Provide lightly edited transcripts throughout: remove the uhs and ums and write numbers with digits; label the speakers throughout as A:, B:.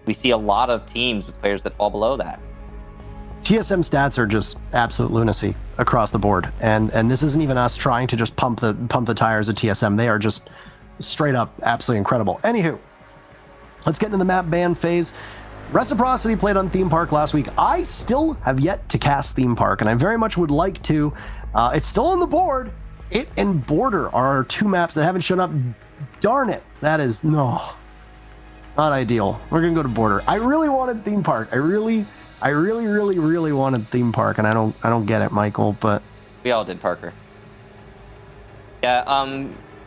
A: we see a lot of teams with players that fall below that.
B: TSM stats are just absolute lunacy across the board, and this isn't even us trying to just pump the tires of TSM. They are just straight up absolutely incredible. Anywho, let's get into the map ban phase. Reciprocity played on Theme Park last week. I still have yet to cast Theme Park, and I very much would like to. It's still on the board. It and Border are our two maps that haven't shown up. Darn it. That is not ideal. We're gonna go to Border. I really wanted Theme Park. I really wanted Theme Park, and I don't get it, Michael, but
A: we all did, Parker. Yeah,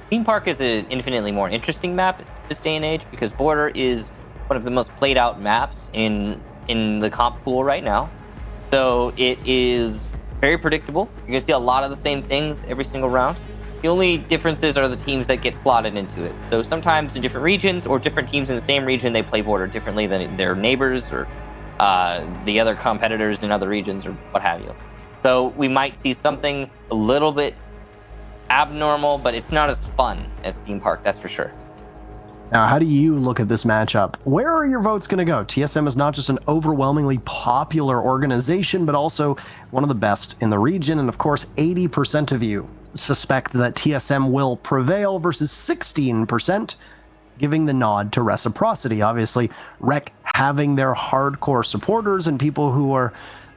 A: Theme Park is an infinitely more interesting map this day and age because Border is one of the most played out maps in the comp pool right now. So it is very predictable. You're gonna see a lot of the same things every single round. The only differences are the teams that get slotted into it. So sometimes in different regions or different teams in the same region, they play Border differently than their neighbors or the other competitors in other regions or what have you. So we might see something a little bit abnormal, but it's not as fun as Theme Park, that's for sure.
B: Now, how do you look at this matchup? Where are your votes going to go? TSM is not just an overwhelmingly popular organization, but also one of the best in the region. And of course, 80% of you suspect that TSM will prevail versus 16% giving the nod to Reciprocity. Obviously, Rec having their hardcore supporters and people who are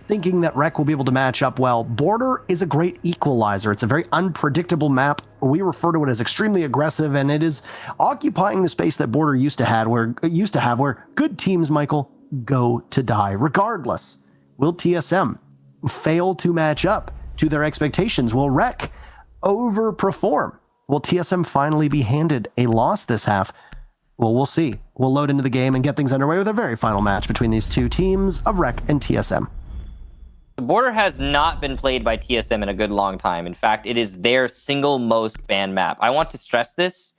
B: thinking that Rec will be able to match up well. Border is a great equalizer. It's a very unpredictable map. We refer to it as extremely aggressive, and it is occupying the space that Border used to have where good teams, Michael, go to die. Regardless, will TSM fail to match up to their expectations? Will Rec overperform? Will TSM finally be handed a loss this half? Well, we'll see. We'll load into the game and get things underway with a very final match between these two teams of Rec and TSM.
A: The Border has not been played by TSM in a good long time. In fact, it is their single most banned map. I want to stress this.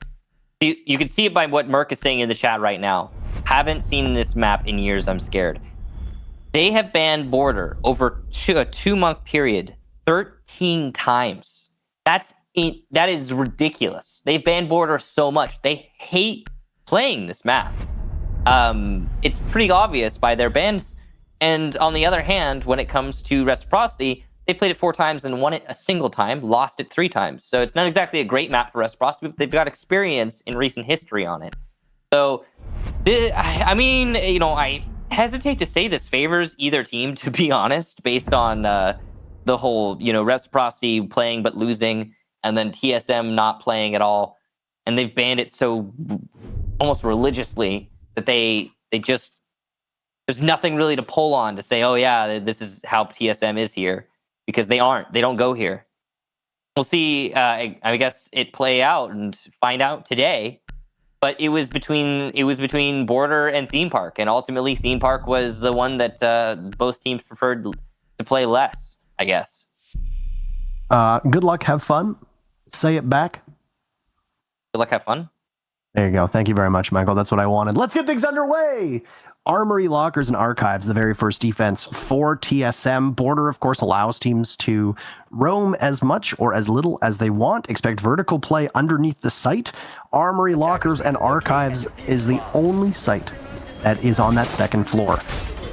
A: You can see it by what Merc is saying in the chat right now. Haven't seen this map in years, I'm scared. They have banned Border over a 2-month period 13 times. That is ridiculous. They've banned Border so much. They hate playing this map. It's pretty obvious by their bans. And on the other hand, when it comes to Reciprocity, they played it 4 times and won it a single time, lost it 3 times. So it's not exactly a great map for Reciprocity, but they've got experience in recent history on it. So, I mean, you know, I hesitate to say this favors either team, to be honest, based on the whole, you know, Reciprocity playing but losing, and then TSM not playing at all. And they've banned it so almost religiously that they just, there's nothing really to pull on to say, oh yeah, this is how TSM is here, because they don't go here. We'll see, I guess, it play out and find out today, but it was between Border and Theme Park, and ultimately Theme Park was the one that both teams preferred to play less, I guess.
B: Good luck, have fun. Say it back.
A: Good luck, have fun.
B: There you go. Thank you very much, Michael. That's what I wanted. Let's get things underway. Armory, Lockers, and Archives, the very first defense for TSM. Border, of course, allows teams to roam as much or as little as they want. Expect vertical play underneath the site. Armory, Lockers, and Archives is the only site that is on that second floor.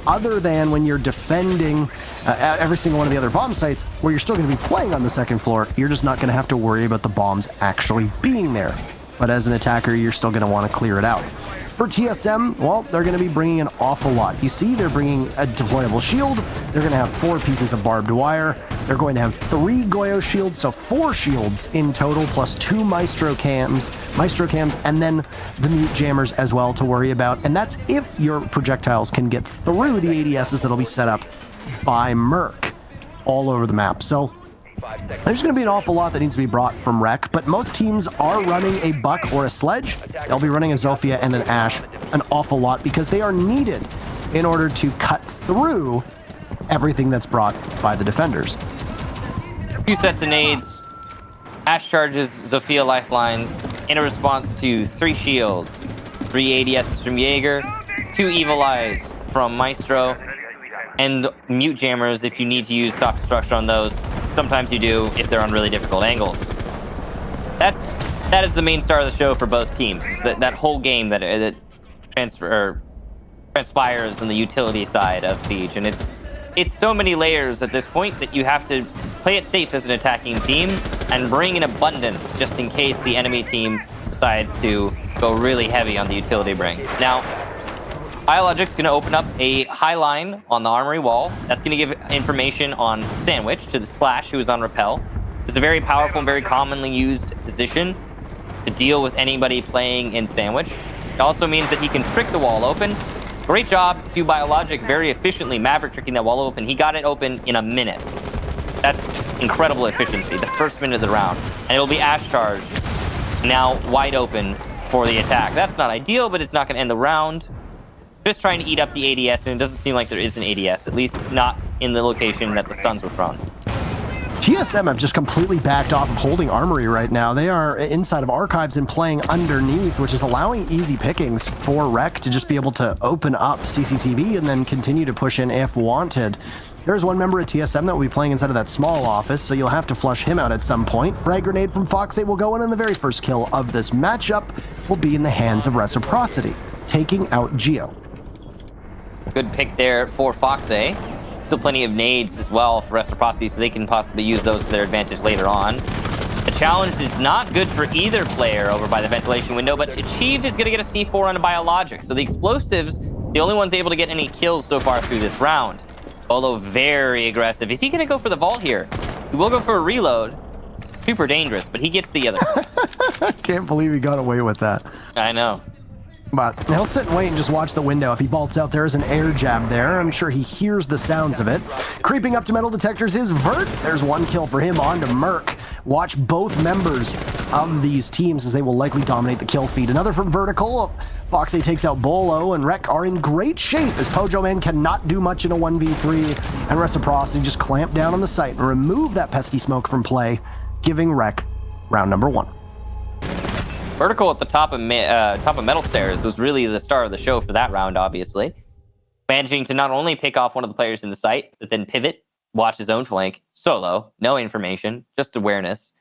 B: Other than when you're defending every single one of the other bomb sites, where you're still going to be playing on the second floor, you're just not going to have to worry about the bombs actually being there. But as an attacker, you're still going to want to clear it out. For TSM, well, they're going to be bringing an awful lot. You see, they're bringing a deployable shield. They're going to have 4 pieces of barbed wire. They're going to have 3 Goyo shields, so 4 shields in total, plus 2 Maestro cams, and then the mute jammers as well to worry about. And that's if your projectiles can get through the ADSs that'll be set up by Merc all over the map. So there's going to be an awful lot that needs to be brought from Rec, but most teams are running a Buck or a Sledge. They'll be running a Zofia and an Ash an awful lot because they are needed in order to cut through everything that's brought by the defenders.
A: 2 sets of nades, Ash charges, Zofia lifelines, in a response to 3 shields, 3 ADSs from Jaeger, 2 Evil Eyes from Maestro, and mute jammers if you need to use soft destruction on those. Sometimes you do if they're on really difficult angles. That is the main star of the show for both teams. Is that whole game that transpires on the utility side of Siege, and it's so many layers at this point that you have to play it safe as an attacking team and bring in abundance just in case the enemy team decides to go really heavy on the utility bring. Now, Biologic's going to open up a high line on the armory wall. That's going to give information on Sandwich to the Slash, who is on Repel. It's a very powerful and very commonly used position to deal with anybody playing in Sandwich. It also means that he can trick the wall open. Great job to Biologic very efficiently Maverick tricking that wall open. He got it open in a minute. That's incredible efficiency, the first minute of the round. And it'll be Ash Charge, now wide open for the attack. That's not ideal, but it's not going to end the round. Just trying to eat up the ADS, and it doesn't seem like there is an ADS, at least not in the location that the stuns were thrown.
B: TSM have just completely backed off of holding Armory right now. They are inside of Archives and playing underneath, which is allowing easy pickings for Rec to just be able to open up CCTV and then continue to push in if wanted. There's one member of TSM that will be playing inside of that small office, so you'll have to flush him out at some point. Frag Grenade from Fox8 will go in, and the very first kill of this matchup will be in the hands of Reciprocity, taking out Geo.
A: Good pick there for Fox8. Still plenty of nades as well for Reciprocity, so they can possibly use those to their advantage later on. The challenge is not good for either player over by the ventilation window, but Achieved is going to get a C4 on a Biologic. So the explosives, the only ones able to get any kills so far through this round. Bolo very aggressive. Is he going to go for the vault here? He will go for a reload. Super dangerous, but he gets the other.
B: I can't believe he got away with that.
A: I know.
B: But he'll sit and wait and just watch the window. If he vaults out, there is an air jab there. I'm sure he hears the sounds of it. Creeping up to metal detectors is Vert. There's one kill for him on to Merc. Watch both members of these teams as they will likely dominate the kill feed. Another from Vertical. Foxy takes out Bolo, and Rec are in great shape as Pojo Man cannot do much in a 1v3, and Reciprocity just clamp down on the site and remove that pesky smoke from play, giving Rec round number 1.
A: Vertical at the top of metal stairs was really the star of the show for that round, obviously. Managing to not only pick off one of the players in the site, but then pivot, watch his own flank, solo, no information, just awareness.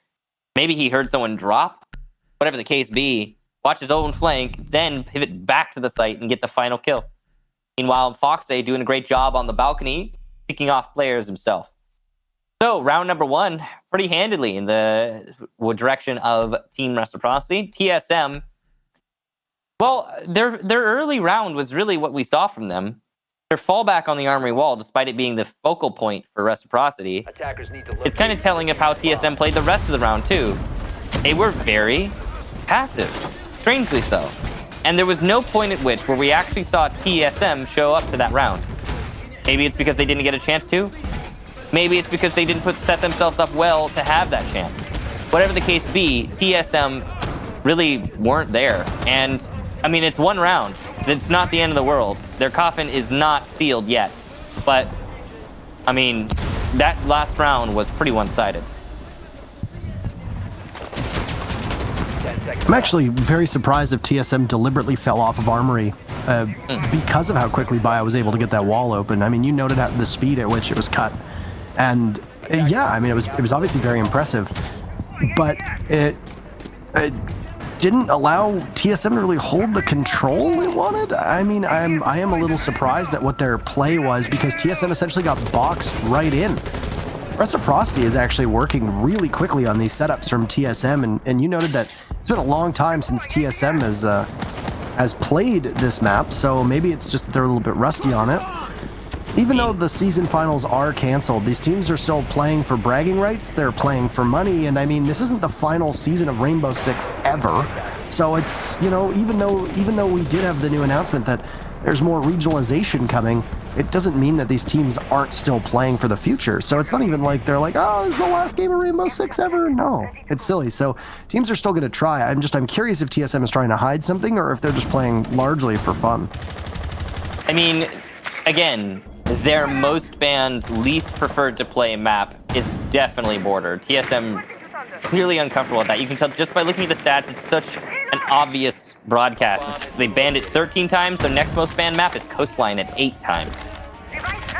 A: Maybe he heard someone drop, whatever the case be, watch his own flank, then pivot back to the site and get the final kill. Meanwhile, Fox8 doing a great job on the balcony, picking off players himself. So, round number 1, pretty handedly in the direction of Team Reciprocity. TSM, well, their early round was really what we saw from them. Their fallback on the armory wall, despite it being the focal point for Reciprocity, is kind of telling of how TSM played the rest of the round, too. They were very passive, strangely so. And there was no point at which where we actually saw TSM show up to that round. Maybe it's because they didn't get a chance to. Maybe it's because they didn't set themselves up well to have that chance. Whatever the case be, TSM really weren't there. And, I mean, it's one round. It's not the end of the world. Their coffin is not sealed yet. But, I mean, that last round was pretty one-sided.
B: I'm actually very surprised if TSM deliberately fell off of Armory because of how quickly Bio was able to get that wall open. I mean, you noted the speed at which it was cut. And yeah, I mean, it was obviously very impressive, but it didn't allow TSM to really hold the control it wanted. I mean, I am a little surprised at what their play was, because TSM essentially got boxed right in. Reciprocity is actually working really quickly on these setups from TSM, and you noted that it's been a long time since TSM has played this map, so maybe it's just that they're a little bit rusty on it. Even though the season finals are canceled, these teams are still playing for bragging rights, they're playing for money, and I mean, this isn't the final season of Rainbow Six ever. So it's, you know, even though we did have the new announcement that there's more regionalization coming, it doesn't mean that these teams aren't still playing for the future. So it's not even like they're like, oh, this is the last game of Rainbow Six ever. No, it's silly. So teams are still going to try. I'm curious if TSM is trying to hide something or if they're just playing largely for fun.
A: I mean, again, their most banned, least preferred to play map is definitely Border. TSM clearly uncomfortable with that. You can tell just by looking at the stats, it's such an obvious broadcast. They banned it 13 times. Their next most banned map is Coastline at 8 times.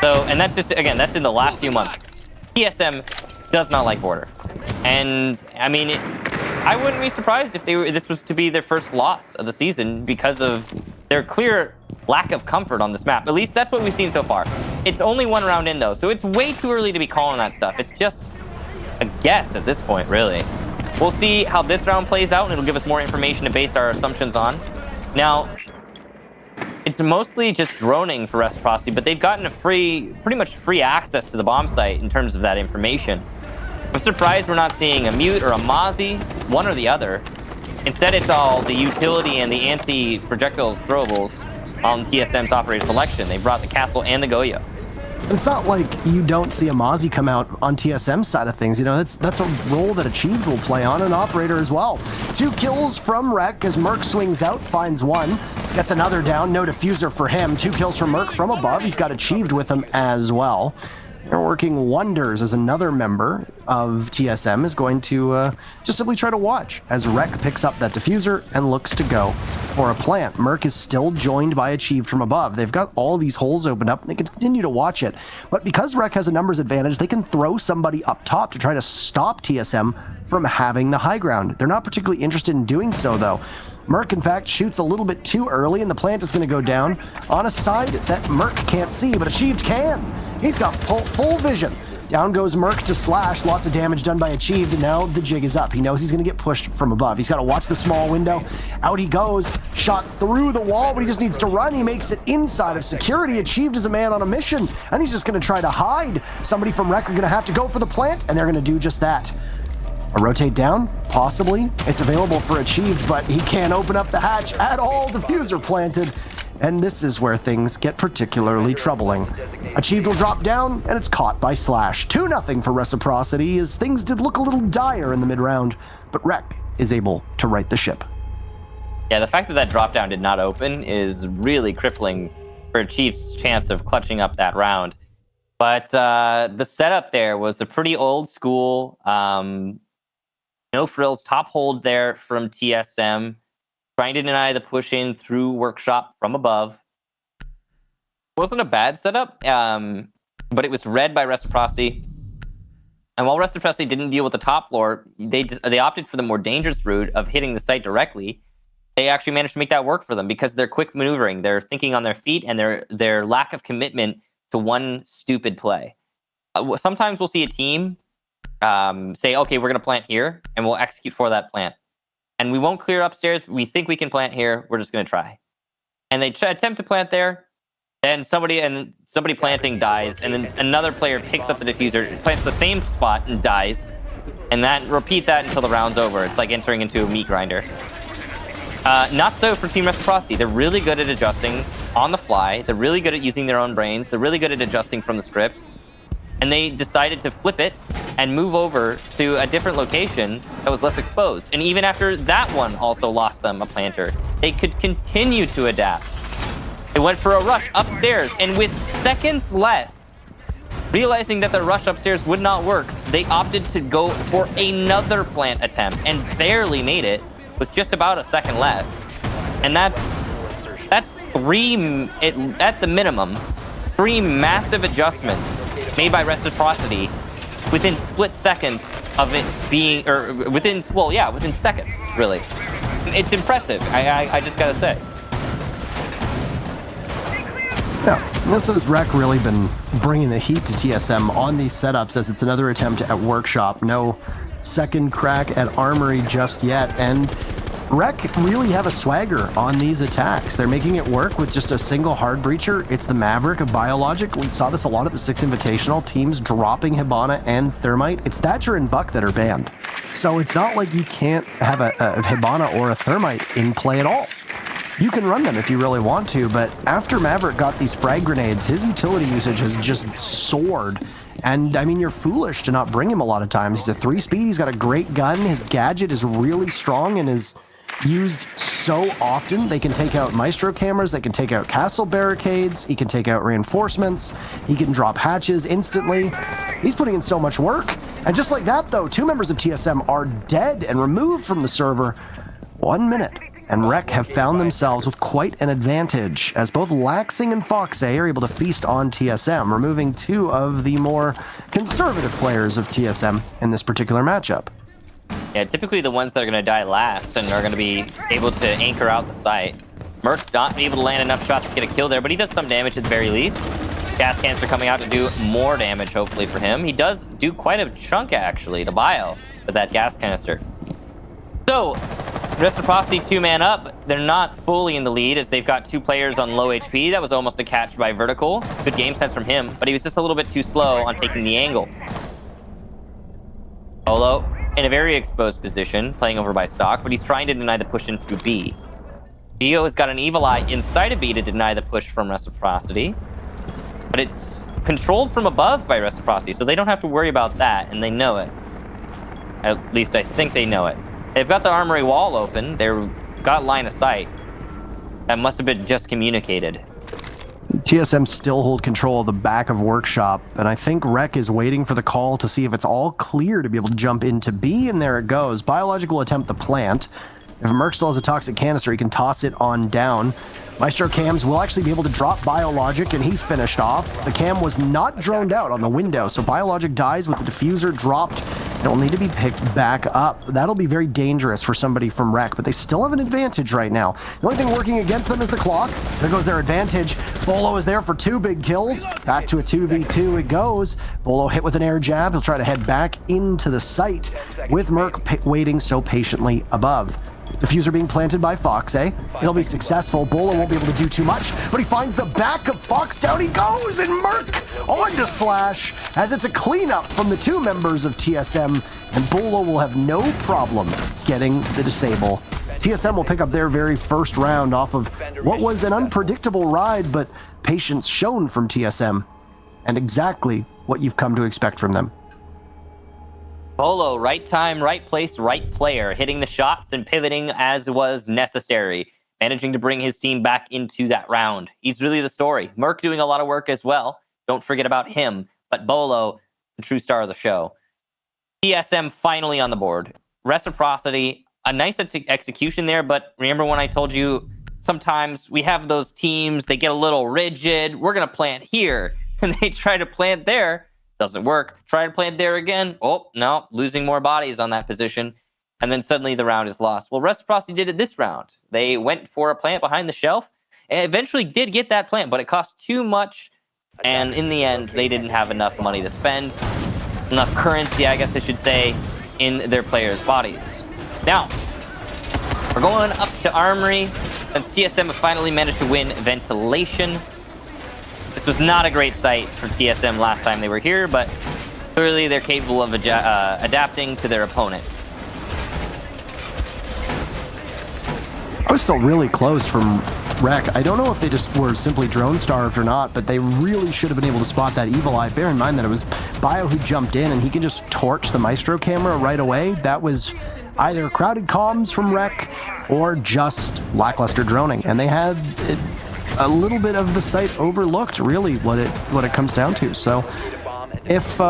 A: So, and that's just, again, that's in the last few months. TSM does not like Border. And, I mean, I wouldn't be surprised if this was to be their first loss of the season because of their clear lack of comfort on this map. At least that's what we've seen so far. It's only one round in, though, so it's way too early to be calling that stuff. It's just a guess at this point, really. We'll see how this round plays out, and it'll give us more information to base our assumptions on. Now, it's mostly just droning for Reciprocity, but they've gotten a pretty much free access to the bomb site in terms of that information. I'm surprised we're not seeing a Mute or a Mozzie, one or the other. Instead, it's all the utility and the anti-projectiles throwables on TSM's operator selection. They brought the Castle and the Goyo.
B: It's not like you don't see a Mozzie come out on TSM's side of things. You know, that's a role that Achieved will play on an operator as well. 2 kills from Rec as Merc swings out, finds one, gets another down. No diffuser for him. 2 kills from Merc from above. He's got Achieved with him as well. They're working wonders as another member of TSM is going to just simply try to watch as Rec picks up that diffuser and looks to go for a plant. Merc is still joined by Achieved from above. They've got all these holes opened up and they can continue to watch it. But because Rec has a numbers advantage, they can throw somebody up top to try to stop TSM from having the high ground. They're not particularly interested in doing so, though. Merc, in fact, shoots a little bit too early, and the plant is going to go down on a side that Merc can't see, but Achieved can. He's got full vision. Down goes Merc to Slash. Lots of damage done by Achieved, and now the jig is up. He knows he's going to get pushed from above. He's got to watch the small window. Out he goes. Shot through the wall, but he just needs to run. He makes it inside of security. Achieved is a man on a mission, and he's just going to try to hide. Somebody from Rec are going to have to go for the plant, and they're going to do just that. A rotate down? Possibly. It's available for Achieved, but he can't open up the hatch at all. Diffuser planted. And this is where things get particularly troubling. Achieved will drop down, and it's caught by Slash. 2-0 for Reciprocity, as things did look a little dire in the mid-round, but Rec is able to right the ship.
A: Yeah, the fact that that drop down did not open is really crippling for Achieved's chance of clutching up that round. But the setup there was a pretty old school, no frills top hold there from TSM. Trying to deny the push in through Workshop from above. It wasn't a bad setup, but it was read by Reciprocity. And while Reciprocity didn't deal with the top floor, they opted for the more dangerous route of hitting the site directly. They actually managed to make that work for them because they're quick maneuvering, they're thinking on their feet, and their lack of commitment to one stupid play. Sometimes we'll see a team say, okay, we're going to plant here, and we'll execute for that plant. And we won't clear upstairs. We think we can plant here. We're just going to try. And they attempt to plant there. And somebody planting dies. And then another player picks up the diffuser, plants the same spot and dies. And repeat that until the round's over. It's like entering into a meat grinder. Not so for Team Reciprocity. They're really good at adjusting on the fly. They're really good at using their own brains. They're really good at adjusting from the script. And they decided to flip it and move over to a different location that was less exposed. And even after that one also lost them a planter, they could continue to adapt. They went for a rush upstairs, and with seconds left, realizing that the rush upstairs would not work, they opted to go for another plant attempt and barely made it with just about a second left. And that's three, at the minimum, 3 massive adjustments made by Reciprocity within split seconds of it being, or within seconds, really. It's impressive, I just gotta say.
B: Yeah, this has Rec really been bringing the heat to TSM on these setups, as it's another attempt at Workshop. No second crack at Armory just yet, and Rec really have a swagger on these attacks. They're making it work with just a single hard breacher. It's the Maverick of Biologic. We saw this a lot at the 6 Invitational. Teams dropping Hibana and Thermite. It's Thatcher and Buck that are banned. So it's not like you can't have a Hibana or a Thermite in play at all. You can run them if you really want to, but after Maverick got these frag grenades, his utility usage has just soared. And, I mean, you're foolish to not bring him a lot of times. He's a 3-speed, he's got a great gun, his gadget is really strong and is used so often. They can take out Maestro cameras, they can take out castle barricades, he can take out reinforcements, he can drop hatches instantly. He's putting in so much work. And just like that, though, 2 members of TSM are dead and removed from the server. 1 minute. And Rec have found themselves with quite an advantage, as both Laxing and Foxay are able to feast on TSM, removing 2 of the more conservative players of TSM in this particular matchup.
A: Yeah, typically the ones that are going to die last and are going to be able to anchor out the site Merc not able to land enough shots to get a kill there, but he does some damage at the very least. Gas canister coming out to do more damage, hopefully, for him. He does do quite a chunk, actually, to Bio with that gas canister. So, Reciprocity 2-man up. They're not fully in the lead as they've got 2 players on low HP. That was almost a catch by Vertical. Good game sense from him, but he was just a little bit too slow on taking the angle. Olo in a very exposed position, playing over by Stock, but he's trying to deny the push in through B. Geo has got an Evil Eye inside of B to deny the push from Reciprocity, but it's controlled from above by Reciprocity, so they don't have to worry about that, and they know it. At least I think they know it. They've got the armory wall open. They've got line of sight. That must have been just communicated.
B: TSM still hold control of the back of Workshop, and I think Rec is waiting for the call to see if it's all clear to be able to jump into B, and there it goes. Biologic will attempt the plant. If Merc still has a toxic canister, he can toss it on down. Maestro Cams will actually be able to drop Biologic, and he's finished off. The cam was not droned out on the window, so Biologic dies with the diffuser dropped. It will need to be picked back up. That'll be very dangerous for somebody from Rec, but they still have an advantage right now. The only thing working against them is the clock. There goes their advantage. Bolo is there for 2 big kills. Back to a 2v2 it goes. Bolo hit with an air jab. He'll try to head back into the site with Merc waiting so patiently above. Diffuser being planted by Fox, eh? He'll be successful. Bolo won't be able to do too much, but he finds the back of Fox. Down he goes, and Merc on to Slash, as it's a cleanup from the 2 members of TSM, and Bolo will have no problem getting the disable. TSM will pick up their very first round off of what was an unpredictable ride, but patience shown from TSM, and exactly what you've come to expect from them.
A: Bolo, right time, right place, right player, hitting the shots and pivoting as was necessary, managing to bring his team back into that round. He's really the story. Merc doing a lot of work as well. Don't forget about him. But Bolo, the true star of the show. TSM finally on the board. Reciprocity, a nice execution there, but remember when I told you sometimes we have those teams, they get a little rigid. We're going to plant here, and they try to plant there. Doesn't work. Try to plant there again. Oh, no, losing more bodies on that position. And then suddenly the round is lost. Well, Reciprocity did it this round. They went for a plant behind the shelf and eventually did get that plant, but it cost too much. And in the end, they didn't have enough money to spend, enough currency, I guess I should say, in their players' bodies. Now, we're going up to Armory since TSM have finally managed to win Ventilation. This was not a great sight for TSM last time they were here, but clearly they're capable of adapting to their opponent.
B: I was still really close from Rec. I don't know if they just were simply drone starved or not, but they really should have been able to spot that Evil Eye. Bear in mind that it was Bio who jumped in, and he can just torch the Maestro camera right away. That was either crowded comms from Rec or just lackluster droning, and they had a little bit of the site overlooked, really, what it comes down to. So if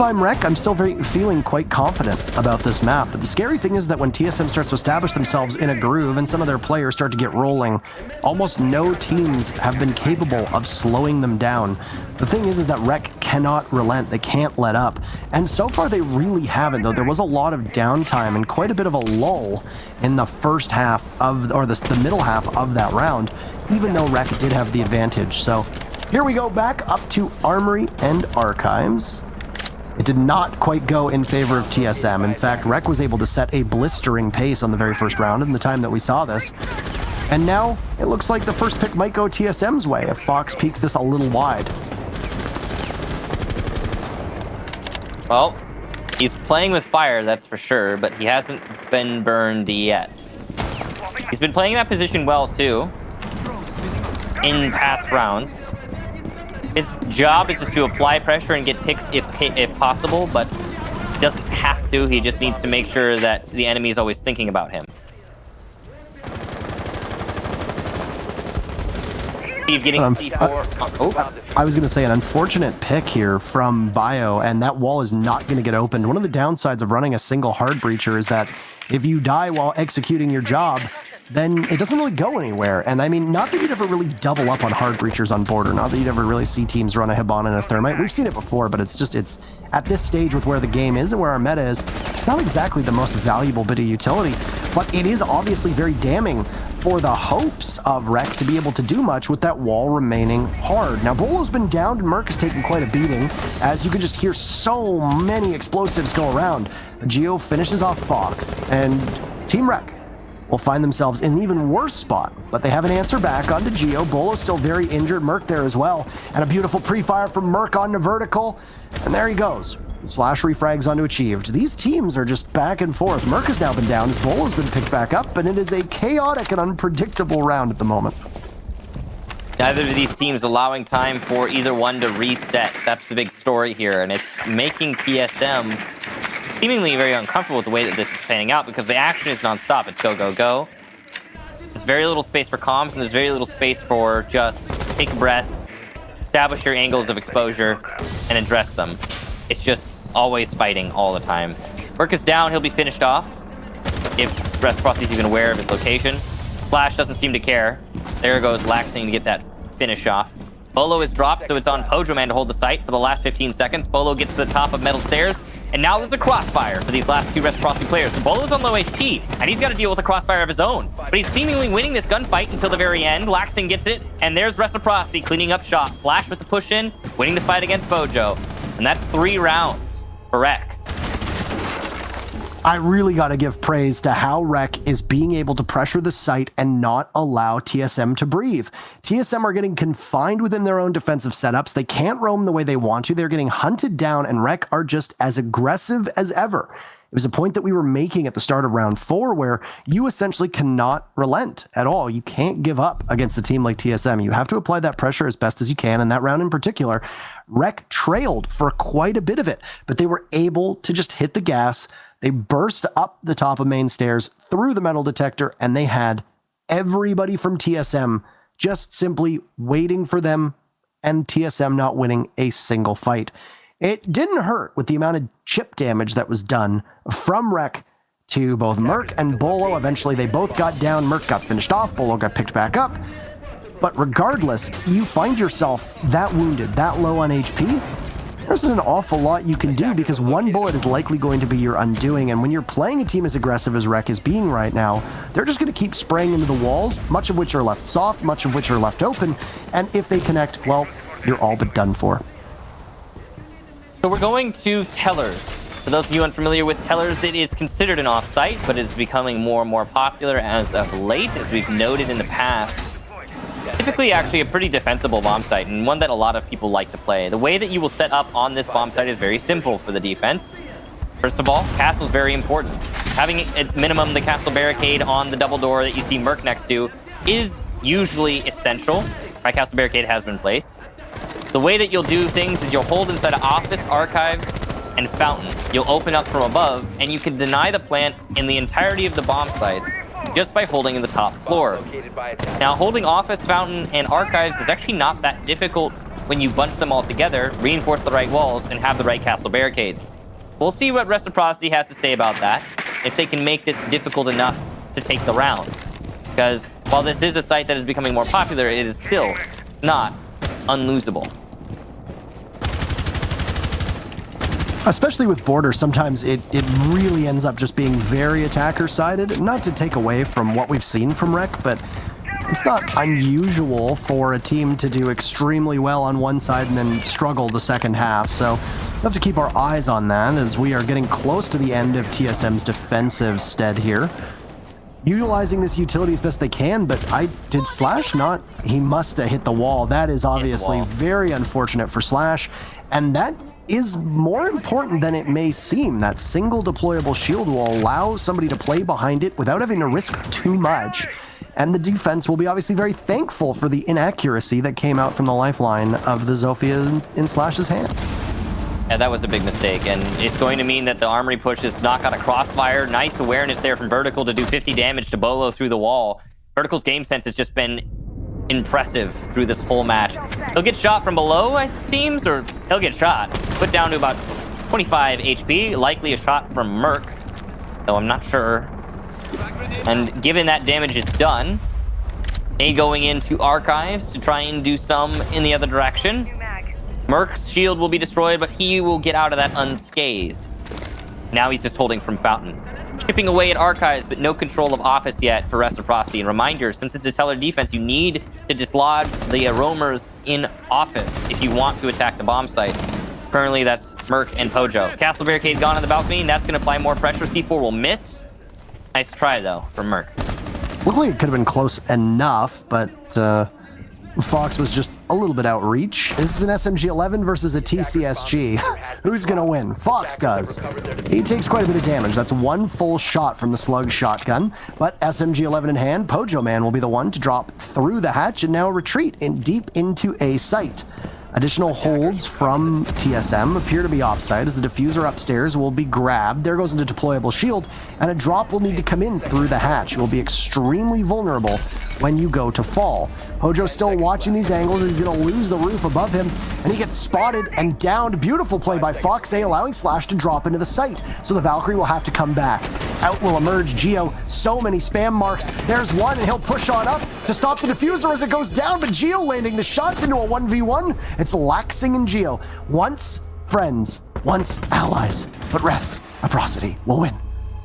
B: I'm Rec, I'm still feeling quite confident about this map. But the scary thing is that when TSM starts to establish themselves in a groove and some of their players start to get rolling, almost no teams have been capable of slowing them down. The thing is that Rec cannot relent. They can't let up. And so far they really haven't, though. There was a lot of downtime and quite a bit of a lull in the first half of, or the middle half of that round, even though Rec did have the advantage. So here we go back up to Armory and Archives. It did not quite go in favor of TSM. In fact, Rec was able to set a blistering pace on the very first round in the time that we saw this. And now it looks like the first pick might go TSM's way if Fox peeks this a little wide.
A: Well, he's playing with fire, that's for sure, but he hasn't been burned yet. He's been playing that position well, too, in past rounds. His job is just to apply pressure and get picks if possible, but he doesn't have to. He just needs to make sure that the enemy is always thinking about him. Steve getting C4.
B: I was going to say an unfortunate pick here from Bio, and that wall is not going to get opened. One of the downsides of running a single hard breacher is that if you die while executing your job, then it doesn't really go anywhere. And I mean, not that you'd ever really double up on hard breachers on border, not that you'd ever really see teams run a Hibana and a Thermite. We've seen it before, but it's at this stage with where the game is and where our meta is, it's not exactly the most valuable bit of utility, but it is obviously very damning for the hopes of Rec to be able to do much with that wall remaining hard. Now, Bolo's been downed and Merc has taken quite a beating, as you can just hear so many explosives go around. Geo finishes off Fox, and Team Rec will find themselves in an even worse spot, but they have an answer back onto Geo. Bolo's still very injured, Merc there as well, and a beautiful pre-fire from Merc onto Vertical, and there he goes. Slash refrags onto Achieved. These teams are just back and forth. Merc has now been down as Bolo's been picked back up, and it is a chaotic and unpredictable round at the moment.
A: Neither of these teams allowing time for either one to reset. That's the big story here, and it's making TSM seemingly very uncomfortable with the way that this is panning out, because the action is non-stop. It's go, go, go. There's very little space for comms, and there's very little space for just take a breath, establish your angles of exposure, and address them. It's just always fighting all the time. Merc is down. He'll be finished off if Reciprocity is even aware of his location. Slash doesn't seem to care. There goes Laxing to get that finish off. Bolo is dropped, so it's on Pojoman to hold the site for the last 15 seconds. Bolo gets to the top of metal stairs, and now there's a crossfire for these last two Reciprocity players. Bolo's on low HP, and he's got to deal with a crossfire of his own. But he's seemingly winning this gunfight until the very end. Laxing gets it, and there's Reciprocity cleaning up shop. Slash with the push in, winning the fight against Bojo. And that's 3 rounds for Rec.
B: I really got to give praise to how Rec is being able to pressure the site and not allow TSM to breathe. TSM are getting confined within their own defensive setups. They can't roam the way they want to. They're getting hunted down, and Rec are just as aggressive as ever. It was a point that we were making at the start of round 4, where you essentially cannot relent at all. You can't give up against a team like TSM. You have to apply that pressure as best as you can. And that round in particular, Rec trailed for quite a bit of it, but they were able to just hit the gas. They burst up the top of main stairs through the metal detector, and they had everybody from TSM just simply waiting for them, and TSM not winning a single fight. It didn't hurt with the amount of chip damage that was done from Rec to both Merc and Bolo. Eventually, they both got down. Merc got finished off. Bolo got picked back up. But regardless, you find yourself that wounded, that low on HP, there isn't an awful lot you can do, because one bullet is likely going to be your undoing. And when you're playing a team as aggressive as Rec is being right now, they're just going to keep spraying into the walls, much of which are left soft, much of which are left open. And if they connect, well, you're all but done for.
A: So we're going to Tellers. For those of you unfamiliar with Tellers, it is considered an offsite, but is becoming more and more popular as of late, as we've noted in the past. Typically actually a pretty defensible bomb site, and one that a lot of people like to play. The way that you will set up on this bomb site is very simple for the defense. First of all, castle is very important. Having at minimum the castle barricade on the double door that you see Merc next to is usually essential. My castle barricade has been placed. The way that you'll do things is you'll hold inside of office, archives, and fountain. You'll open up from above, and you can deny the plant in the entirety of the bomb sites just by holding in the top floor. Now, holding office, fountain, and archives is actually not that difficult when you bunch them all together, reinforce the right walls, and have the right castle barricades. We'll see what Reciprocity has to say about that, if they can make this difficult enough to take the round. Because while this is a site that is becoming more popular, it is still not unlosable.
B: Especially with Border, sometimes it really ends up just being very attacker-sided. Not to take away from what we've seen from Rec, but it's not unusual for a team to do extremely well on one side and then struggle the second half. So we'll have to keep our eyes on that as we are getting close to the end of TSM's defensive stead here. Utilizing this utility as best they can, but did Slash not? He must have hit the wall. That is obviously very unfortunate for Slash, and that is more important than it may seem. That single deployable shield will allow somebody to play behind it without having to risk too much. And the defense will be obviously very thankful for the inaccuracy that came out from the lifeline of the Zofia in Slash's hands.
A: Yeah, that was a big mistake, and it's going to mean that the armory push has not got a crossfire. Nice awareness there from Vertical to do 50 damage to Bolo through the wall. Vertical's game sense has just been impressive through this whole match. He'll get shot from below, it seems, or he'll get shot. Put down to about 25 HP, likely a shot from Merc, though I'm not sure. And given that damage is done, A going into archives to try and do some in the other direction. Merc's shield will be destroyed, but he will get out of that unscathed. Now he's just holding from fountain. chipping away at archives, but no control of office yet for Reciprocity. And reminder, since it's a teller defense, you need to dislodge the roamers in office if you want to attack the bomb site. Currently, that's Merc and Pojo. Castle Barricade gone on the balcony, and that's going to apply more pressure. C4 will miss. Nice try, though, from Merc.
B: Looked like it could have been close enough, but Fox was just a little bit outreach. This is an SMG-11 versus a TCSG. Who's going to win? Fox does. He takes quite a bit of damage. That's one full shot from the slug shotgun, but SMG-11 in hand, Pojo Man will be the one to drop through the hatch and now retreat deep into a site. Additional holds from TSM appear to be offside as the diffuser upstairs will be grabbed. There goes into deployable shield, and a drop will need to come in through the hatch. It will be extremely vulnerable when you go to fall. Hojo's still watching these angles. He's going to lose the roof above him, and he gets spotted and downed. Beautiful play by Fox A, allowing Slash to drop into the site. So the Valkyrie will have to come back. Out will emerge Geo. So many spam marks. There's one, and he'll push on up to stop the diffuser as it goes down, but Geo landing the shots into a 1v1. It's Laxing and Geo. Once friends, once allies, but Reciprocity will win.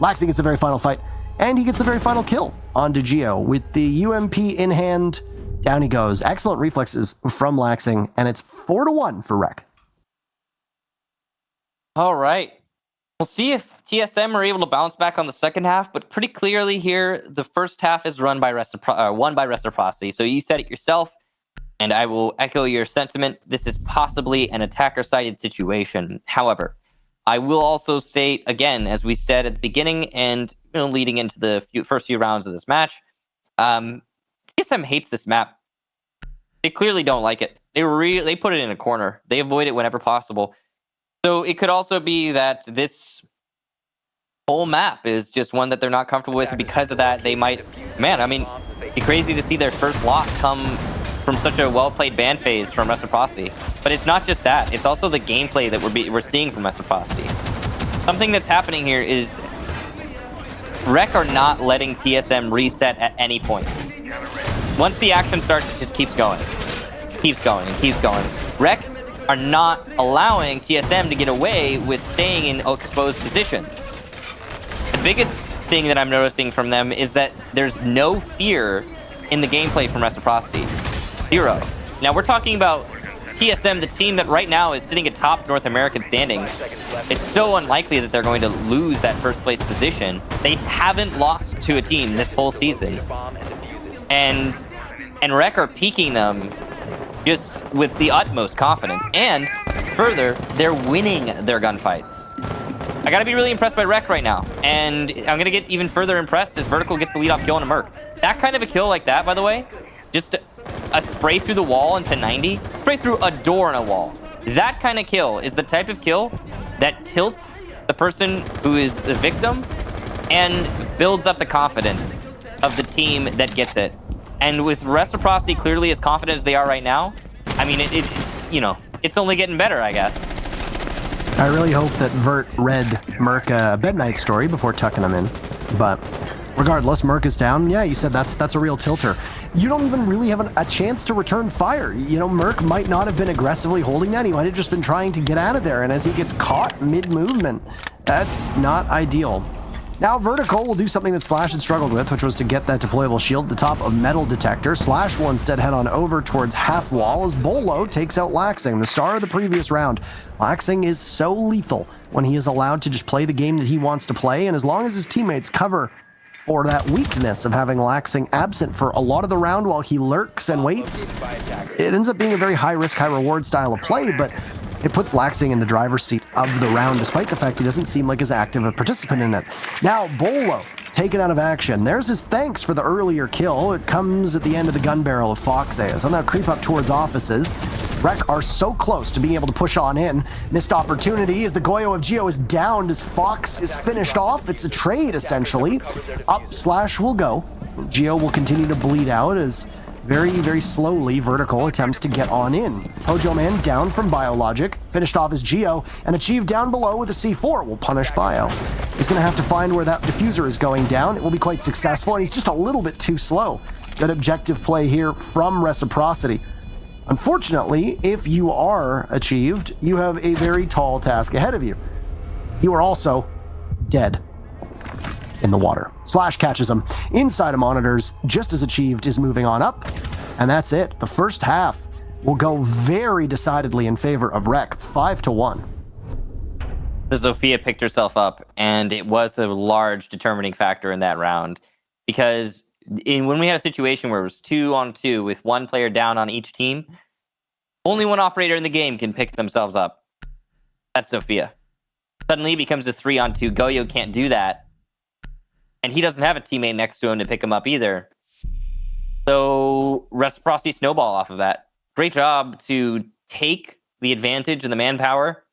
B: Laxing gets the very final fight, and he gets the very final kill onto Geo. With the UMP in hand, down he goes. Excellent reflexes from Laxing, and it's 4-1 for Rec.
A: All right. We'll see if TSM are able to bounce back on the second half, but pretty clearly here, the first half is won by Reciprocity. So you said it yourself, and I will echo your sentiment. This is possibly an attacker-sided situation. However, I will also state, again, as we said at the beginning and leading into the first few rounds of this match, TSM hates this map. They clearly don't like it. They put it in a corner. They avoid it whenever possible. So it could also be that this whole map is just one that they're not comfortable with. And because of that, they might... Man, I mean, it'd be crazy to see their first loss come from such a well-played ban phase from Reciprocity. But it's not just that. It's also the gameplay that we're seeing from Reciprocity. Something that's happening here is Rec are not letting TSM reset at any point. Once the action starts, it just keeps going. Keeps going and keeps going. Rec are not allowing TSM to get away with staying in exposed positions. The biggest thing that I'm noticing from them is that there's no fear in the gameplay from Reciprocity. Zero. Now we're talking about TSM, the team that right now is sitting atop North American standings. It's so unlikely that they're going to lose that first place position. They haven't lost to a team this whole season. And Rec are peaking them just with the utmost confidence. And further, they're winning their gunfights. I gotta be really impressed by Rec right now. And I'm gonna get even further impressed as Vertical gets the lead-off kill on a Merc. That kind of a kill like that, by the way, just a spray through the wall into 90, spray through a door in a wall. That kind of kill is the type of kill that tilts the person who is the victim and builds up the confidence of the team that gets it. And with Reciprocity clearly as confident as they are right now, I mean, it's only getting better, I guess.
B: I really hope that Vert read Merc a Bed Night story before tucking him in. But regardless, Merc is down. Yeah, you said that's a real tilter. You don't even really have a chance to return fire. You know, Merc might not have been aggressively holding that. He might have just been trying to get out of there. And as he gets caught mid-movement, that's not ideal. Now Vertical will do something that Slash had struggled with, which was to get that deployable shield at the top of Metal Detector. Slash will instead head on over towards Half Wall as Bolo takes out Laxing, the star of the previous round. Laxing is so lethal when he is allowed to just play the game that he wants to play, and as long as his teammates cover for that weakness of having Laxing absent for a lot of the round while he lurks and waits, it ends up being a very high-risk, high-reward style of play, but it puts Laxing in the driver's seat of the round, despite the fact he doesn't seem like as active a participant in it. Now, Bolo taken out of action. There's his thanks for the earlier kill. It comes at the end of the gun barrel of Fox A. So now creep up towards offices. Rec are so close to being able to push on in. Missed opportunity as the Goyo of Geo is downed as Fox is finished off. It's a trade, essentially. Up Slash will go. Geo will continue to bleed out as very, very slowly Vertical attempts to get on in. Pojo Man down from Biologic, finished off as Geo, and achieved down below with a C4 will punish Bio. He's going to have to find where that diffuser is going down. It will be quite successful, and he's just a little bit too slow. Good objective play here from Reciprocity. Unfortunately, if you are achieved, you have a very tall task ahead of you. You are also dead. in the water. Slash catches him inside of monitors. Just as achieved is moving on up. And that's it. The first half will go very decidedly in favor of Rec, 5-1.
A: The Zofia picked herself up, and it was a large determining factor in that round. Because when we had a situation where it was 2-on-2 with one player down on each team, only one operator in the game can pick themselves up. That's Zofia. Suddenly it becomes a 3-on-2. Goyo can't do that. And he doesn't have a teammate next to him to pick him up either. So Reciprocity snowball off of that. Great job to take the advantage and the manpower,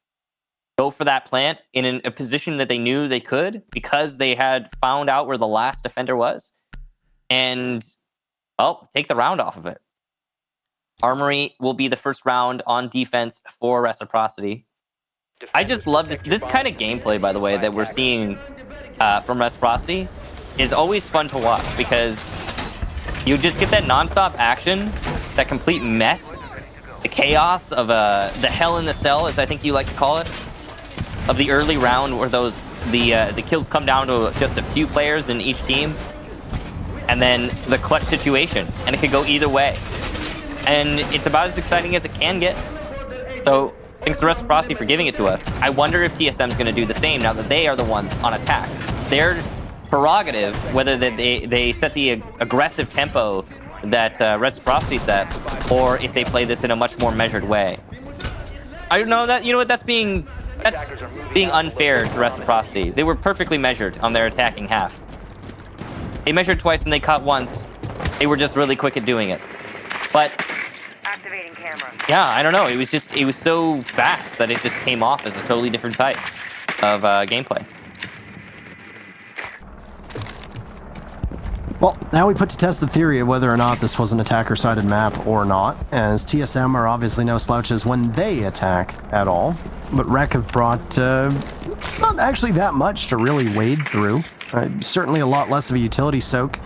A: go for that plant in a position that they knew they could because they had found out where the last defender was. And, well, take the round off of it. Armory will be the first round on defense for Reciprocity. I just love this kind of gameplay, by the way, that we're seeing from Reciprocity is always fun to watch because you just get that nonstop action, that complete mess, the chaos of the hell in the cell, as I think you like to call it, of the early round where the kills come down to just a few players in each team, and then the clutch situation, and it could go either way. And it's about as exciting as it can get. So thanks to Reciprocity for giving it to us. I wonder if TSM is going to do the same now that they are the ones on attack. It's their prerogative whether they set the aggressive tempo that Reciprocity set, or if they play this in a much more measured way. I don't know that, you know what, that's being unfair to Reciprocity. They were perfectly measured on their attacking half. They measured twice and they cut once. They were just really quick at doing it. But
C: activating camera.
A: Yeah, I don't know. It was so fast that it just came off as a totally different type of gameplay.
B: Well, now we put to test the theory of whether or not this was an attacker-sided map or not, as TSM are obviously no slouches when they attack at all. But Rec have brought not actually that much to really wade through. Certainly a lot less of a utility soak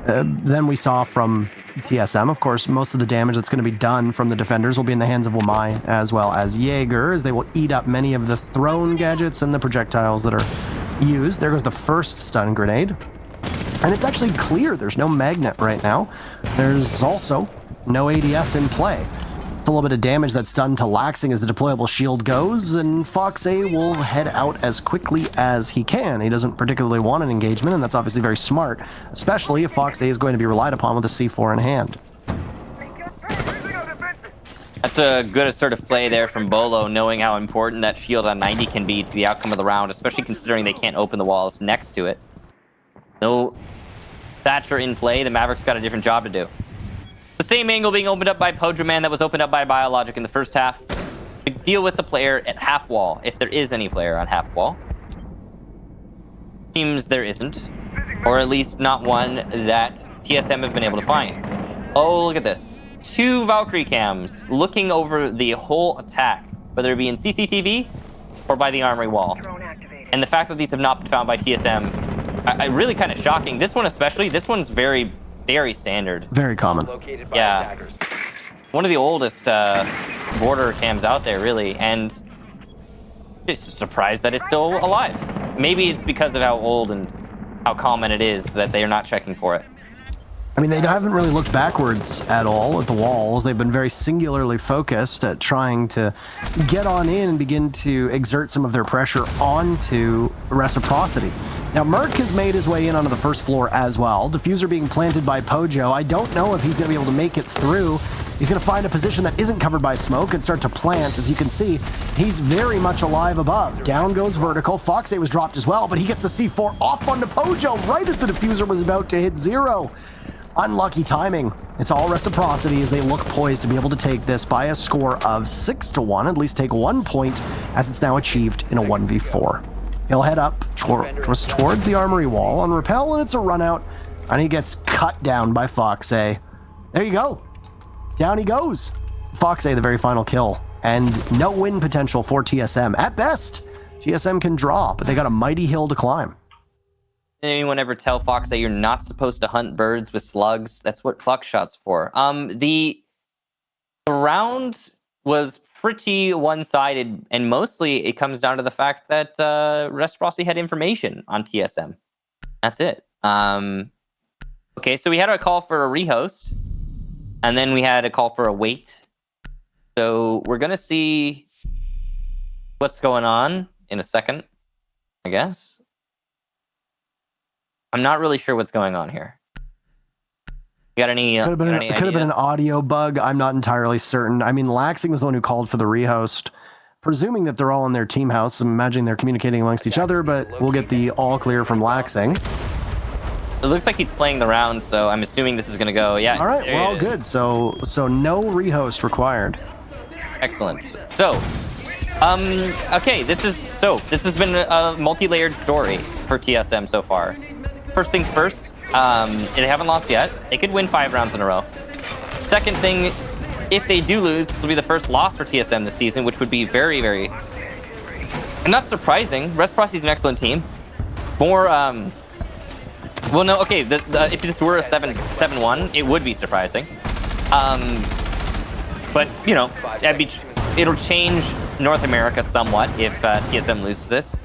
B: than we saw from TSM. Of course, most of the damage that's going to be done from the defenders will be in the hands of Wamai as well as Jaeger, as they will eat up many of the thrown gadgets and the projectiles that are used. There goes the first stun grenade. And it's actually clear there's no magnet right now. There's also no ADS in play. It's a little bit of damage that's done to Laxing as the deployable shield goes, and Fox A will head out as quickly as he can. He doesn't particularly want an engagement, and that's obviously very smart, especially if Fox A is going to be relied upon with a C4 in hand.
A: That's a good assertive play there from Bolo, knowing how important that shield on 90 can be to the outcome of the round, especially considering they can't open the walls next to it. No Thatcher in play. The Mavericks got a different job to do. The same angle being opened up by Podraman that was opened up by Biologic in the first half. To deal with the player at half wall, if there is any player on half wall. Seems there isn't, or at least not one that TSM have been able to find. Oh, look at this. 2 Valkyrie cams looking over the whole attack, whether it be in CCTV or by the armory wall. And the fact that these have not been found by TSM, really kind of shocking. This one especially, this one's very, very standard.
B: Very common.
A: Yeah. One of the oldest border cams out there, really, and it's just surprised that it's still alive. Maybe it's because of how old and how common it is that they are not checking for it.
B: I mean, they haven't really looked backwards at all at the walls. They've been very singularly focused at trying to get on in and begin to exert some of their pressure onto Reciprocity. Now, Merc has made his way in onto the first floor as well. Diffuser being planted by Pojo. I don't know if he's going to be able to make it through. He's going to find a position that isn't covered by smoke and start to plant. As you can see, he's very much alive above. Down goes Vertical. Foxay was dropped as well, but he gets the C4 off onto Pojo right as the Diffuser was about to hit 0. Unlucky timing. It's all Reciprocity as they look poised to be able to take this by a score of 6-1, at least take 1 point as it's now achieved in a 1v4. He'll head up towards the armory wall on Repel, and it's a run out, and he gets cut down by Foxay. There you go. Down he goes. Foxay, the very final kill, and no win potential for TSM. At best, TSM can draw, but they got a mighty hill to climb.
A: Did anyone ever tell Fox that you're not supposed to hunt birds with slugs? That's what buckshot's for. The round was pretty one-sided, and mostly it comes down to the fact that Reciprocity had information on TSM. That's it. Okay, so we had a call for a rehost, and then we had a call for a wait. So we're gonna see what's going on in a second, I guess. I'm not really sure what's going on here. You got any?
B: Could have been,
A: any
B: could have been
A: idea?
B: an audio bug. I'm not entirely certain. I mean, Laxing was the one who called for the rehost, presuming that they're all in their team house. I'm imagining they're communicating amongst each other, but we'll get the all clear from Laxing.
A: It looks like he's playing the round, so I'm assuming this is going to go. Yeah.
B: All right,
A: there
B: we're
A: it
B: all
A: is.
B: good. So no rehost required.
A: Excellent. So, okay, this has been a multi-layered story for TSM so far. First things first, they haven't lost yet. They could win 5 rounds in a row. Second thing, if they do lose, this will be the first loss for TSM this season, which would be very, very, and not surprising. Reciprocity is an excellent team. More, well, no, okay, if this were a 7-1, it would be surprising. But, you know, it'll change North America somewhat if TSM loses this.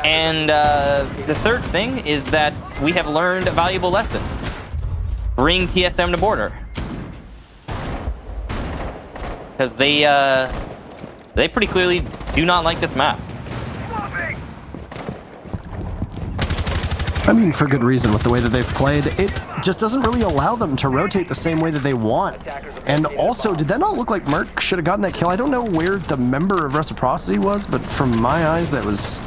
A: And the third thing is that we have learned a valuable lesson. Bring TSM to border. Because they pretty clearly do not like this map.
B: I mean, for good reason. With the way that they've played, it just doesn't really allow them to rotate the same way that they want. And also, did that not look like Merc should have gotten that kill? I don't know where the member of Reciprocity was, but from my eyes, that was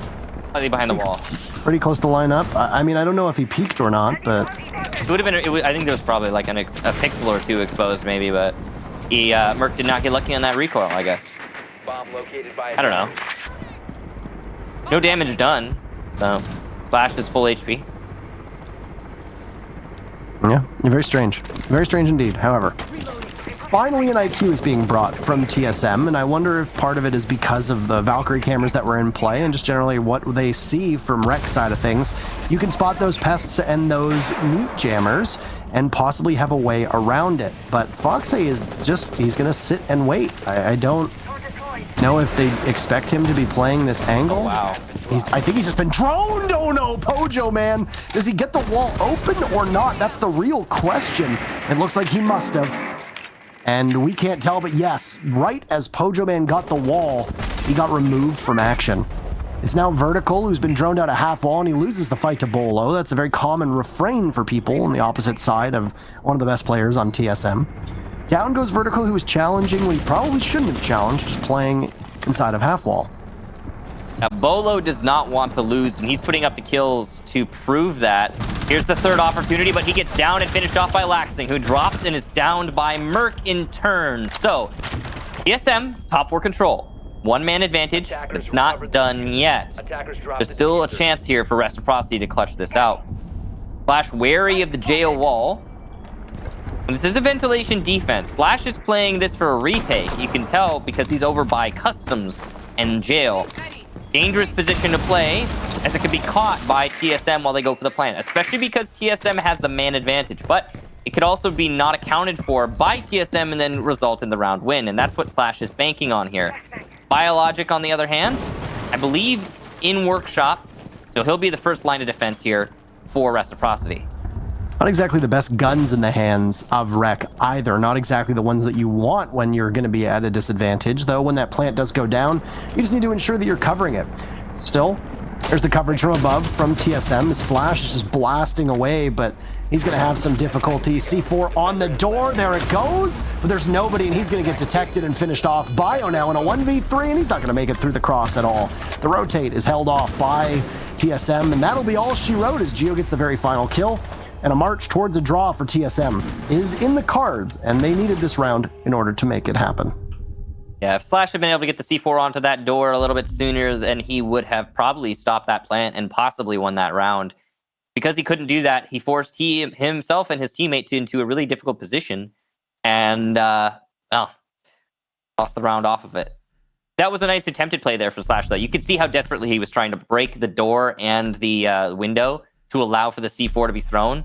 A: Slightly behind the wall.
B: pretty close to line up. I mean, I don't know if he peeked or not, but
A: It would have been. I think there was probably like a pixel or two exposed, maybe, but Merc did not get lucky on that recoil, I guess. I don't know. No damage done, so Slash is full HP.
B: yeah, very strange. Very strange indeed. However, finally an IQ is being brought from TSM, and I wonder if part of it is because of the Valkyrie cameras that were in play and just generally what they see from Rec side of things. You can spot those pests and those meat jammers and possibly have a way around it. But Foxy is just, he's going to sit and wait. I don't know if they expect him to be playing this angle.
A: Oh, wow.
B: I think he's just been droned. Oh no, Pojo man. Does he get the wall open or not? That's the real question. It looks like he must have. And we can't tell, but yes, right as Pojo Man got the wall, he got removed from action. It's now Vertical, who's been droned out a half wall, and he loses the fight to Bolo. That's a very common refrain for people on the opposite side of one of the best players on TSM. Down goes Vertical, who was challenging when he probably shouldn't have challenged, just playing inside of half wall.
A: Now, Bolo does not want to lose, and he's putting up the kills to prove that. Here's the third opportunity, but he gets down and finished off by Laxing, who drops and is downed by Merc in turn. So, TSM, top 4 control. 1-man advantage, but it's not done yet. There's still a chance here for Reciprocity to clutch this out. Slash wary of the jail wall. And this is a ventilation defense. Slash is playing this for a retake. You can tell because he's over by customs and jail. Dangerous position to play, as it could be caught by TSM while they go for the plant, especially because TSM has the man advantage. But it could also be not accounted for by TSM and then result in the round win, and that's what Slash is banking on here. Biologic, on the other hand, I believe in workshop, so he'll be the first line of defense here for Reciprocity.
B: Not exactly the best guns in the hands of Rec either. Not exactly the ones that you want when you're going to be at a disadvantage, though when that plant does go down, you just need to ensure that you're covering it. Still, there's the coverage from above from TSM. Slash is just blasting away, but he's going to have some difficulty. C4 on the door, there it goes, but there's nobody, and he's going to get detected and finished off. Bio now in a 1v3, and he's not going to make it through the cross at all. The rotate is held off by TSM, and that'll be all she wrote as Geo gets the very final kill. And a march towards a draw for TSM is in the cards, and they needed this round in order to make it happen.
A: Yeah, if Slash had been able to get the C4 onto that door a little bit sooner, then he would have probably stopped that plant and possibly won that round. Because he couldn't do that, he forced himself and his teammate into a really difficult position, and lost the round off of it. That was a nice attempted play there for Slash, though. You could see how desperately he was trying to break the door and the window to allow for the C4 to be thrown.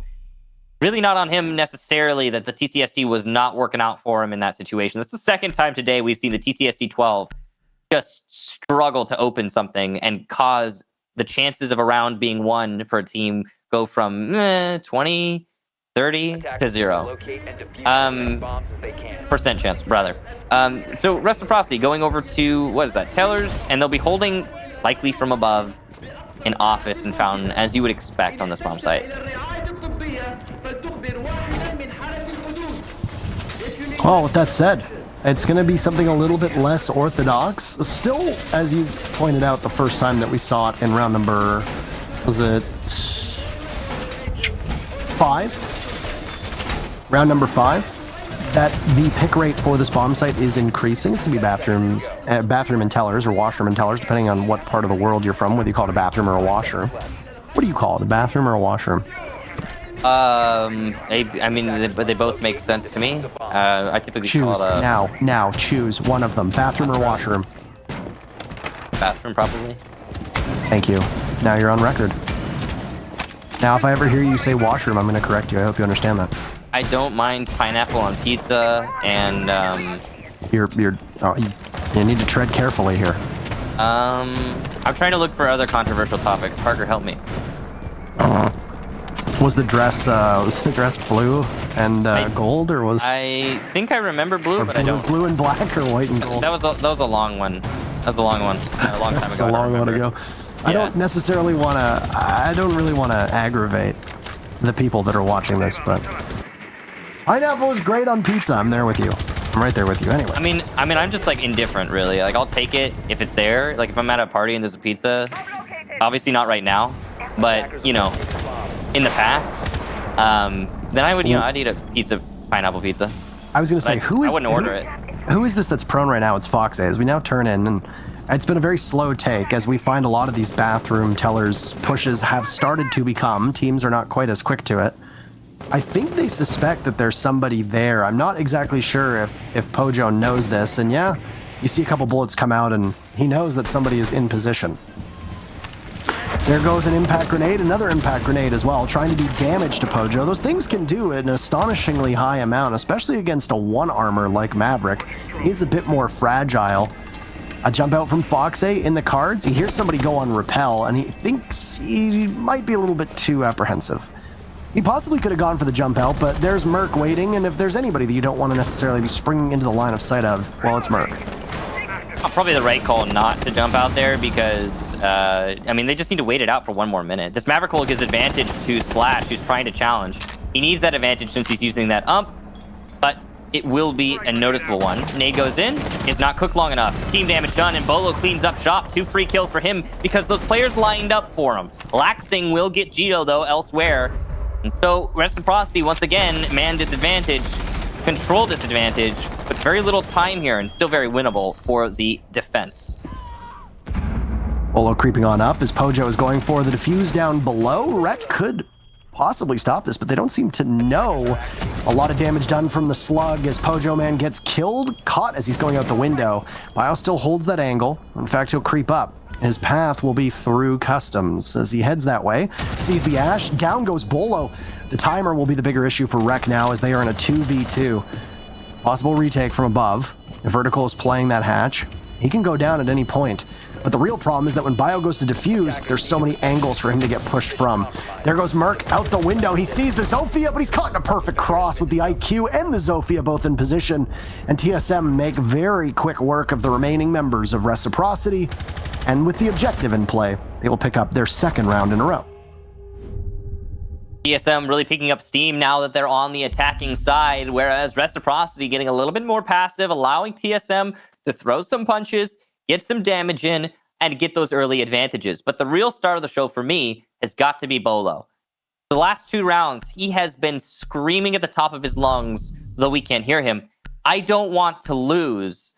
A: Really not on him necessarily that the TCSD was not working out for him in that situation. That's the second time today we've seen the TCSD 12 just struggle to open something and cause the chances of a round being won for a team go from 20, 30 to 0. Percent chance, rather. So Reciprocity going over to, what is that, Tellers, and they'll be holding, likely from above, an office and fountain, as you would expect on this bomb site.
B: Oh, with that said, it's going to be something a little bit less orthodox. Still, as you pointed out the first time that we saw it in round number, was it 5? Round number 5, that the pick rate for this bomb site is increasing. It's going to be bathroom and tellers, or washroom and tellers, depending on what part of the world you're from, whether you call it a bathroom or a washroom. What do you call it, a bathroom or a washroom?
A: I mean, they both make sense to me. I typically
B: choose
A: call it a...
B: now choose one of them, bathroom or washroom.
A: Bathroom, probably.
B: Thank you. Now you're on record. Now, if I ever hear you say washroom, I'm going to correct you. I hope you understand that.
A: I don't mind pineapple on pizza, and
B: you need to tread carefully here.
A: I'm trying to look for other controversial topics. Parker, help me.
B: Was the dress blue and gold, or was
A: I think I remember blue, but I don't.
B: Blue and black or white and gold?
A: That was a long one. That was a long one. A long time ago.
B: That's a long one ago. Yeah. I don't necessarily want to. I don't really want to aggravate the people that are watching this, but pineapple is great on pizza. I'm there with you. I'm right there with you. Anyway.
A: I mean, I'm just like indifferent, really. Like, I'll take it if it's there. Like, if I'm at a party and there's a pizza, obviously not right now, but you know, in the past, then I would, I'd eat a piece of pineapple pizza.
B: I was gonna say,
A: I wouldn't order it.
B: Who is this that's prone right now? It's Fox A. As we now turn in, and it's been a very slow take as we find a lot of these bathroom tellers pushes have started to become. Teams are not quite as quick to it. I think they suspect that there's somebody there. I'm not exactly sure if Pojo knows this, and yeah, you see a couple bullets come out, and he knows that somebody is in position. There goes an impact grenade, another impact grenade as well, trying to do damage to Pojo. Those things can do an astonishingly high amount, especially against a one armor like Maverick. He's a bit more fragile. A jump out from Fox A in the cards. He hears somebody go on rappel, and he thinks he might be a little bit too apprehensive. He possibly could have gone for the jump out, but there's Merc waiting, and if there's anybody that you don't want to necessarily be springing into the line of sight of, well, it's Merc.
A: Probably the right call not to jump out there because, I mean, they just need to wait it out for one more minute. This Maverick hole gives advantage to Slash, who's trying to challenge. He needs that advantage since he's using that ump, but it will be a noticeable one. Nade goes in, is not cooked long enough. Team damage done, and Bolo cleans up shop. 2 free kills for him because those players lined up for him. Laxing will get Jito, though, elsewhere. And so, Reciprocity, once again, man disadvantage, control disadvantage, but very little time here and still very winnable for the defense.
B: Bolo creeping on up as Pojo is going for the defuse down below. Rek could possibly stop this, but they don't seem to know. A lot of damage done from the slug as Pojo Man gets killed, caught as he's going out the window. Bio still holds that angle. In fact, he'll creep up. His path will be through customs. As he heads that way, sees the ash, down goes Bolo. The timer will be the bigger issue for Rek now as they are in a 2v2. Possible retake from above. Vertical is playing that hatch. He can go down at any point. But the real problem is that when Bio goes to defuse, there's so many angles for him to get pushed from. There goes Merc out the window. He sees the Zofia, but he's caught in a perfect cross with the IQ and the Zofia both in position. And TSM make very quick work of the remaining members of Reciprocity. And with the objective in play, they will pick up their second round in a row.
A: TSM really picking up steam now that they're on the attacking side, whereas Reciprocity getting a little bit more passive, allowing TSM to throw some punches, get some damage in, and get those early advantages. But the real star of the show for me has got to be Bolo. The last 2 rounds, he has been screaming at the top of his lungs, though we can't hear him, I don't want to lose.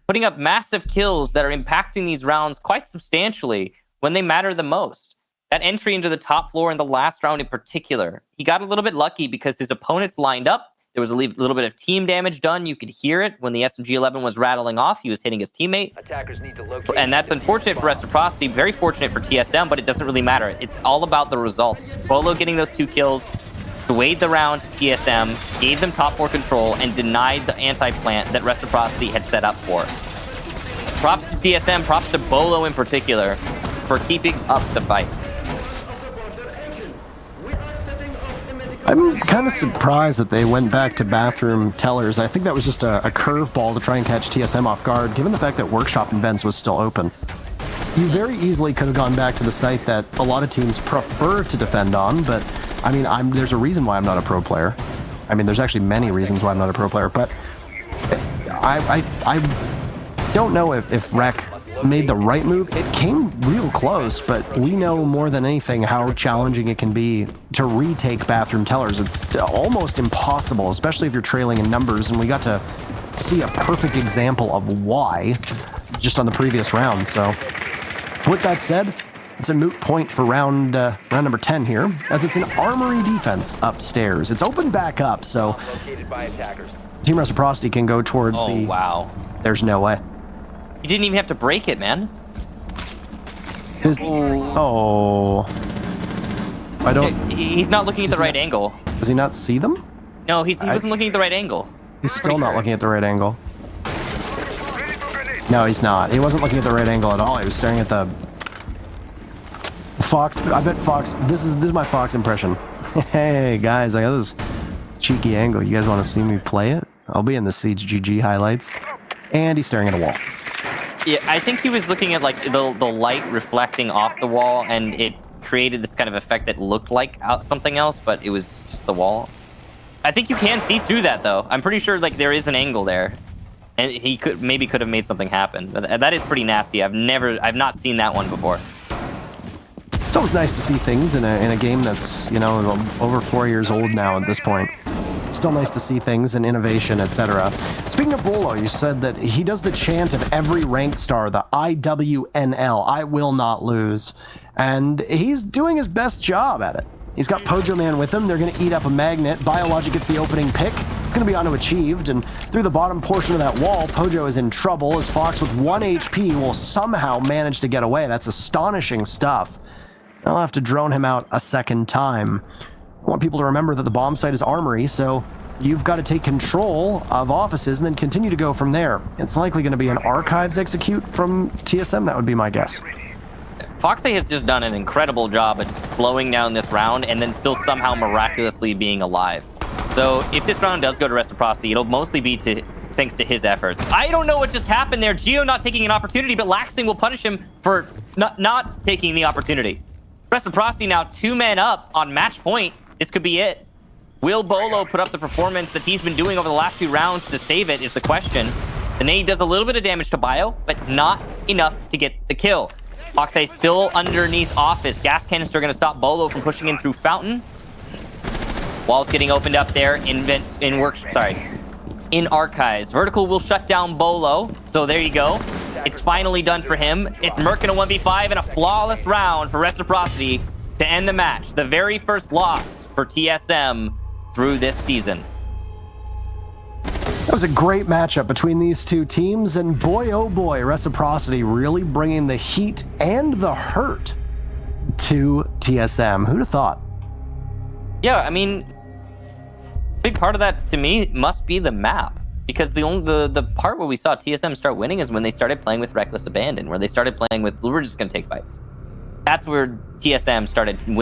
A: Putting up massive kills that are impacting these rounds quite substantially when they matter the most. That entry into the top floor in the last round in particular, he got a little bit lucky because his opponents lined up. There was a little bit of team damage done. You could hear it when the SMG-11 was rattling off. He was hitting his teammate. Attackers need to locate, and that's unfortunate for Reciprocity, very fortunate for TSM, but it doesn't really matter. It's all about the results. Bolo getting those 2 kills, swayed the round to TSM, gave them top 4 control, and denied the anti-plant that Reciprocity had set up for. Props to TSM, props to Bolo in particular, for keeping up the fight.
B: I'm kind of surprised that they went back to bathroom tellers. I think that was just a curveball to try and catch TSM off guard, given the fact that Workshop and Vents was still open. You very easily could have gone back to the site that a lot of teams prefer to defend on, but I mean, there's a reason why I'm not a pro player. I mean, there's actually many reasons why I'm not a pro player, but I don't know if Rec made the right move. It came real close, but we know more than anything how challenging it can be to retake bathroom tellers. It's almost impossible, especially if you're trailing in numbers, and we got to see a perfect example of why just on the previous round. So with that said, it's a moot point for round number 10 here, as it's an armory defense upstairs. It's opened back up, so Team Reciprocity can go towards the...
A: wow.
B: There's no way.
A: You didn't even have to break it, man.
B: Oh. I don't...
A: He's not looking at the right angle.
B: Does he not see them?
A: No, he wasn't looking at the right angle.
B: He's still not looking at the right angle. No, he's not. He wasn't looking at the right angle at all. He was staring at the... Fox. I bet Fox... This is my Fox impression. Hey, guys, I got this cheeky angle. You guys want to see me play it? I'll be in the CGG highlights. And he's staring at a wall.
A: Yeah, I think he was looking at like the light reflecting off the wall, and it created this kind of effect that looked like something else, but it was just the wall. I think you can see through that, though. I'm pretty sure like there is an angle there, and he could have made something happen. But that is pretty nasty. I've not seen that one before.
B: It's always nice to see things in a game that's, you know, over 4 years old now at this point. Still nice to see things and innovation, etc. Speaking of Bolo, you said that he does the chant of every ranked star, the IWNL, I will not lose. And he's doing his best job at it. He's got Pojo Man with him. They're going to eat up a magnet. Biologic gets the opening pick. It's going to be onto Achieved, and through the bottom portion of that wall, Pojo is in trouble as Fox with 1 HP will somehow manage to get away. That's astonishing stuff. I'll have to drone him out a second time. I want people to remember that the bomb site is armory, so you've got to take control of offices and then continue to go from there. It's likely going to be an archives execute from TSM. That would be my guess.
A: Foxy has just done an incredible job at slowing down this round and then still somehow miraculously being alive. So if this round does go to Reciprocity, it'll mostly be thanks to his efforts. I don't know what just happened there. Geo not taking an opportunity, but Laxing will punish him for not taking the opportunity. Reciprocity now 2 men up on match point. This could be it. Will Bolo put up the performance that he's been doing over the last few rounds to save it is the question. The nade does a little bit of damage to Bio, but not enough to get the kill. Foxay still underneath office. Gas canister going to stop Bolo from pushing in through Fountain. Walls getting opened up there in Archives. Vertical will shut down Bolo. So there you go. It's finally done for him. It's Merc in a 1v5 and a flawless round for Reciprocity to end the match. The very first loss for TSM through this season.
B: That was a great matchup between these two teams, and boy, oh boy, Reciprocity really bringing the heat and the hurt to TSM. Who'd have thought?
A: Yeah, I mean, big part of that to me must be the map, because the part where we saw TSM start winning is when they started playing with Reckless Abandon, where they started playing with, we're just going to take fights. That's where TSM started winning.